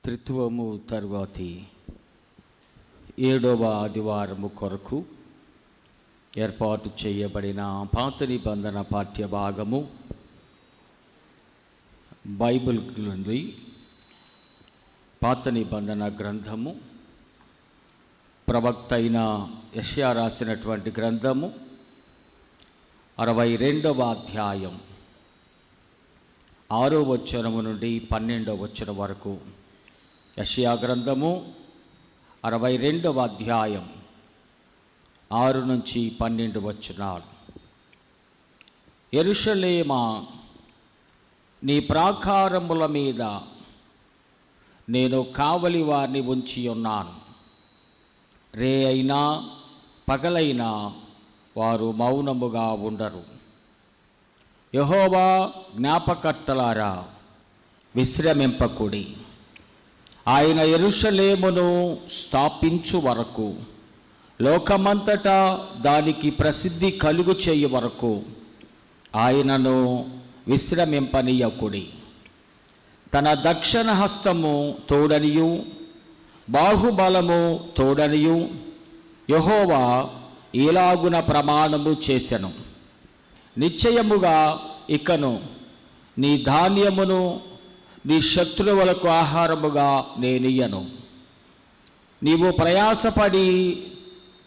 త్రిత్వము తరువాతి 7వ ఆదివారము కొరకు ఏర్పాటు చేయబడిన పాత నిబంధన పాఠ్య భాగము బైబిల్ నుండి పాత నిబంధన గ్రంథము ప్రవక్త అయిన యెషయా రాసినటువంటి గ్రంథము 62వ అధ్యాయం 6వ వచనము నుండి 12వ వచనం వరకు. యెషయా గ్రంథము 62వ అధ్యాయం 6 నుంచి 12 వచనాలు. యెరూషలేమా, నీ ప్రాకారముల మీద నేను కావలి వారిని ఉంచి ఉన్నాను. రే అయినా పగలైనా వారు మౌనముగా ఉండరు. యెహోవా జ్ఞాపకర్తలారా, విశ్రమింపకుడి. ఆయన యెరూషలేమును స్థాపించు వరకు, లోకమంతటా దానికి ప్రసిద్ధి కలుగు చేయు వరకు ఆయనను విశ్రమింపనీయకుడి. తన దక్షిణ హస్తము తోడనియు బాహుబలము తోడనియు యెహోవా ఈలాగున ప్రమాణము చేసెను. నిశ్చయముగా ఇకను నీ ధాన్యమును నీ శత్రువులకు ఆహారముగా నేనియ్యను. నీవు ప్రయాసపడి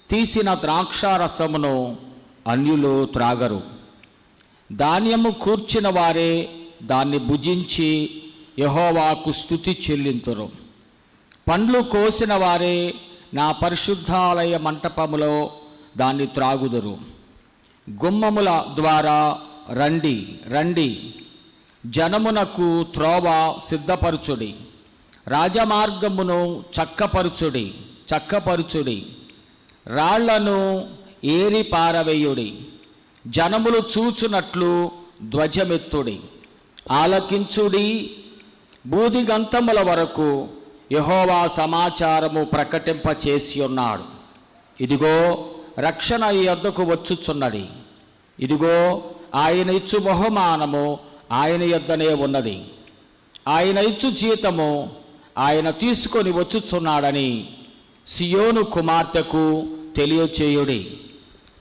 తీసిన ద్రాక్షారసమును అన్యులు త్రాగరు. ధాన్యము కూర్చిన వారే దాన్ని భుజించి యెహోవాకు స్తుతి చెల్లింతురు. పండ్లు కోసిన వారే నా పరిశుద్ధాలయ మంటపములో దాన్ని త్రాగుదురు. గుమ్మముల ద్వారా రండి రండి, జనమునకు త్రోవ సిద్ధపరచుడి. రాజమార్గమును చక్కపరుచుడి. రాళ్లను ఏరి పారవేయుడి. జనములు చూచునట్లు ధ్వజమెత్తుడి. ఆలకించుడి. బూదిగంతముల వరకు యెహోవా సమాచారము ప్రకటింపచేసి ఉన్నాడు. ఇదిగో రక్షణ ఈ యొద్దకు వచ్చుచున్నది. ఇదిగో ఆయన ఇచ్చు బహుమానము ఆయన యొద్దనే ఉన్నది. ఆయన ఇచ్చు జీతము ఆయన తీసుకొని వచ్చుచున్నాడని సియోను కుమార్తెకు తెలియచేయుడి.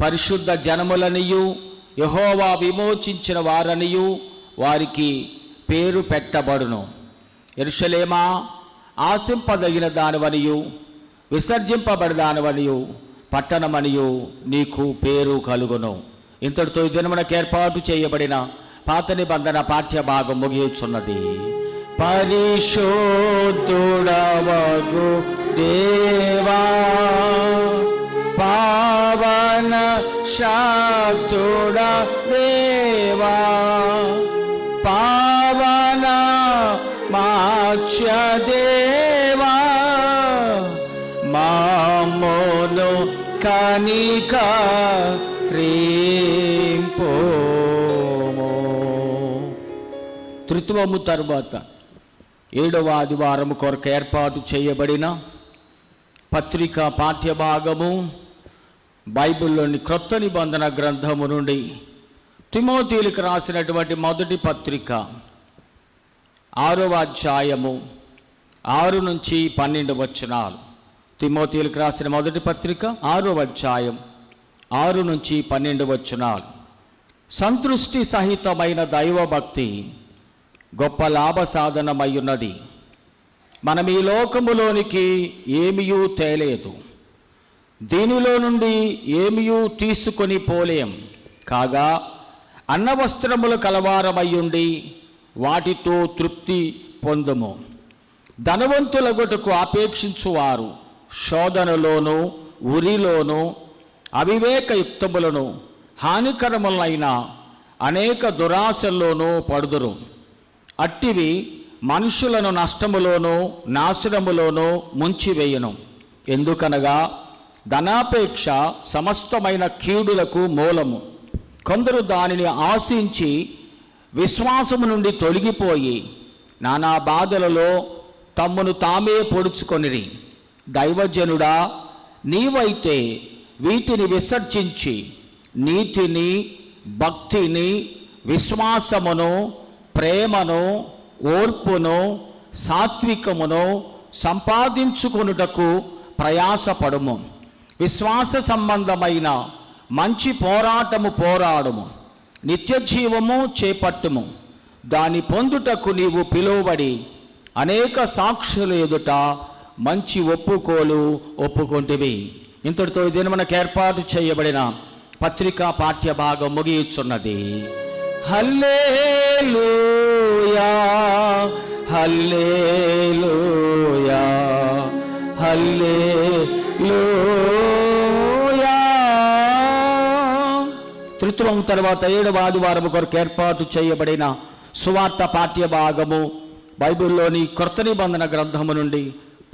పరిశుద్ధ జనములనియు యెహోవా విమోచించిన వారనియు వారికి పేరు పెట్టబడును. యెరూషలేమా, ఆశింపదగిన దానివనియు విసర్జింపబడదానివనియు పట్టణమనియు నీకు పేరు కలుగును. ఇంతటితో ఈ దినమునకు ఏర్పాటు చేయబడిన పాత నిబంధన పాఠ్య భాగం ముగియుచున్నది. పరిశుద్ధుడవగు దేవా, పావన శాక్తుడ దేవా, పావన మాచ్య దేవా, మామోను కనికరింపు. త్రిత్వము తరువాత 7వ ఆదివారము కొరకు ఏర్పాటు చేయబడిన పత్రిక పాఠ్యభాగము బైబిల్లోని క్రొత్త నిబంధన గ్రంథము నుండి తిమోతీయులకు రాసినటువంటి మొదటి పత్రిక 6వ అధ్యాయము 6 నుంచి 12 వచనాలు. తిమోతీయులకు రాసిన మొదటి పత్రిక 6వ అధ్యాయం 6 నుంచి 12 వచనాలు. సంతృష్టి సహితమైన దైవభక్తి గొప్ప లాభ సాధనమయ్యున్నది. మనం ఈ లోకములోనికి ఏమియూ తేలేదు, దీనిలో నుండి ఏమియూ తీసుకొని పోలేం. కాగా అన్నవస్త్రములు కలవారమయ్యుండి వాటితో తృప్తి పొందుము. ధనవంతులగుటకు ఆపేక్షించువారు శోధనలోను ఉరిలోను అవివేకయుక్తములను హానికరములైన అనేక దురాశల్లోనూ పడుదురు. అట్టివి మనుషులను నష్టములోనూ నాశనములోనూ ముంచివేయును. ఎందుకనగా ధనాపేక్ష సమస్తమైన కీడులకు మూలము. కొందరు దానిని ఆశించి విశ్వాసము నుండి తొలగిపోయి నానా బాధలలో తమ్మును తామే పొడుచుకొనిరి. దైవజనుడా, నీవైతే వీటిని విసర్జించి నీతిని, భక్తిని, విశ్వాసమును, ప్రేమను, ఓర్పును, సాత్వికమును సంపాదించుకొనుటకు ప్రయాసపడుము. విశ్వాస సంబంధమైన మంచి పోరాటము పోరాడుము. నిత్య జీవము చేపట్టుము. దాని పొందుటకు నీవు పిలువబడి అనేక సాక్షుల ఎదుట మంచి ఒప్పుకోలు ఒప్పుకొంటివి. ఇంతటితో ఇది మనకు ఏర్పాటు చేయబడిన పత్రికా పాఠ్య భాగం ముగియుచున్నది. హల్లెలూయా హల్లెలూయా హల్లెలూయా. త్రిత్వం తర్వాత 7వ ఆదివారం కొరకు ఏర్పాటు చేయబడిన సువార్త పాఠ్య భాగము బైబిల్లోని క్రొత్త నిబంధన గ్రంథము నుండి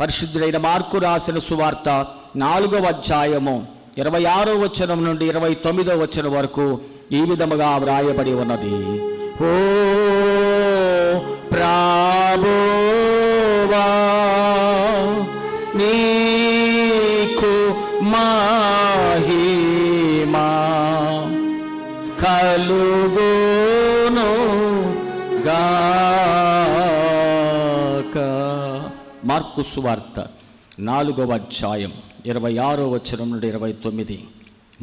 పరిశుద్ధుడైన మార్కు రాసిన సువార్త 4వ అధ్యాయము 26వ వచనం నుండి 29వ వచనం వరకు ఈ విధముగా వ్రాయబడి ఉన్నది. ఓ ప్రభువా నీకు మహిమా కలుగును గాక. మార్కు సువార్త 4వ అధ్యాయం 26వ వచనం నుండి 29.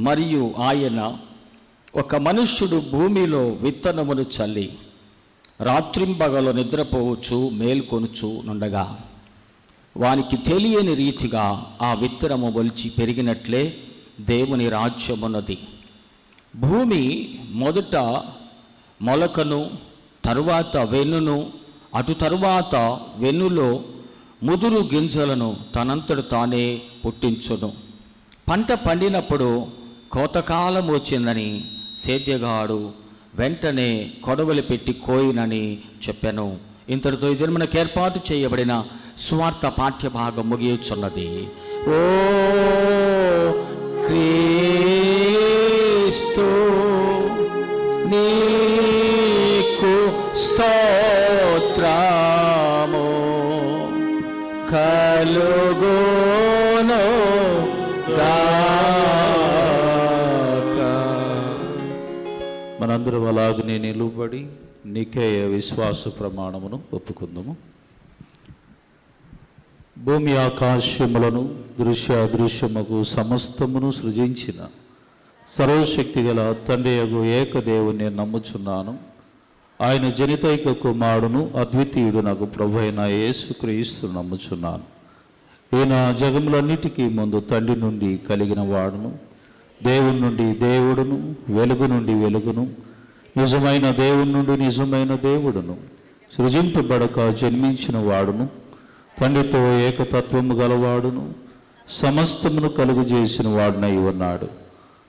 మరియు ఆయన, ఒక మనుష్యుడు భూమిలో విత్తనమును చల్లి రాత్రింబగలు నిద్రపోవచ్చు మేల్కొనుచు నుండగా వానికి తెలియని రీతిగా ఆ విత్తనము మొలిచి పెరిగినట్లే దేవుని రాజ్యమున్నది. భూమి మొదట మొలకను, తరువాత వెన్నును, అటు తరువాత వెన్నులో ముదురు గింజలను తనంతట తానే పుట్టించును. పంట పండినప్పుడు కోతకాలం వచ్చిందని సేద్యగాడు వెంటనే కొడవలి పెట్టి కోయినని చెప్పాను. ఇంతటితో ఇది మనకు ఏర్పాటు చేయబడిన స్వార్థ పాఠ్య భాగం ముగియుచున్నది. ఓ క్రీస్తు నీకు స్తోత్రము కలుగును గాక. మనందరం అలాగనే నిలువబడి నికేయ విశ్వాస ప్రమాణమును ఒప్పుకుందాము. భూమి ఆకాశములను దృశ్య అదృశ్యముకు సమస్తమును సృజించిన సర్వశక్తి గల తండ్రియగు ఏకదేవుని నమ్ముచున్నాను. ఆయన జనితైక కుమారుడును అద్వితీయుడు నాకు ప్రభు అయిన యేసుక్రీస్తు నమ్ముచున్నాను. ఈయన జగములన్నిటికీ ముందు తండ్రి నుండి కలిగిన వాడును, దేవుని నుండి దేవుడును, వెలుగు నుండి వెలుగును, నిజమైన దేవుని నుండి నిజమైన దేవుడును, సృజింపబడక జన్మించిన వాడును, తండ్రితో ఏకతత్వము గలవాడును, సమస్తమును కలుగు చేసిన వాడునై ఉన్నాడు.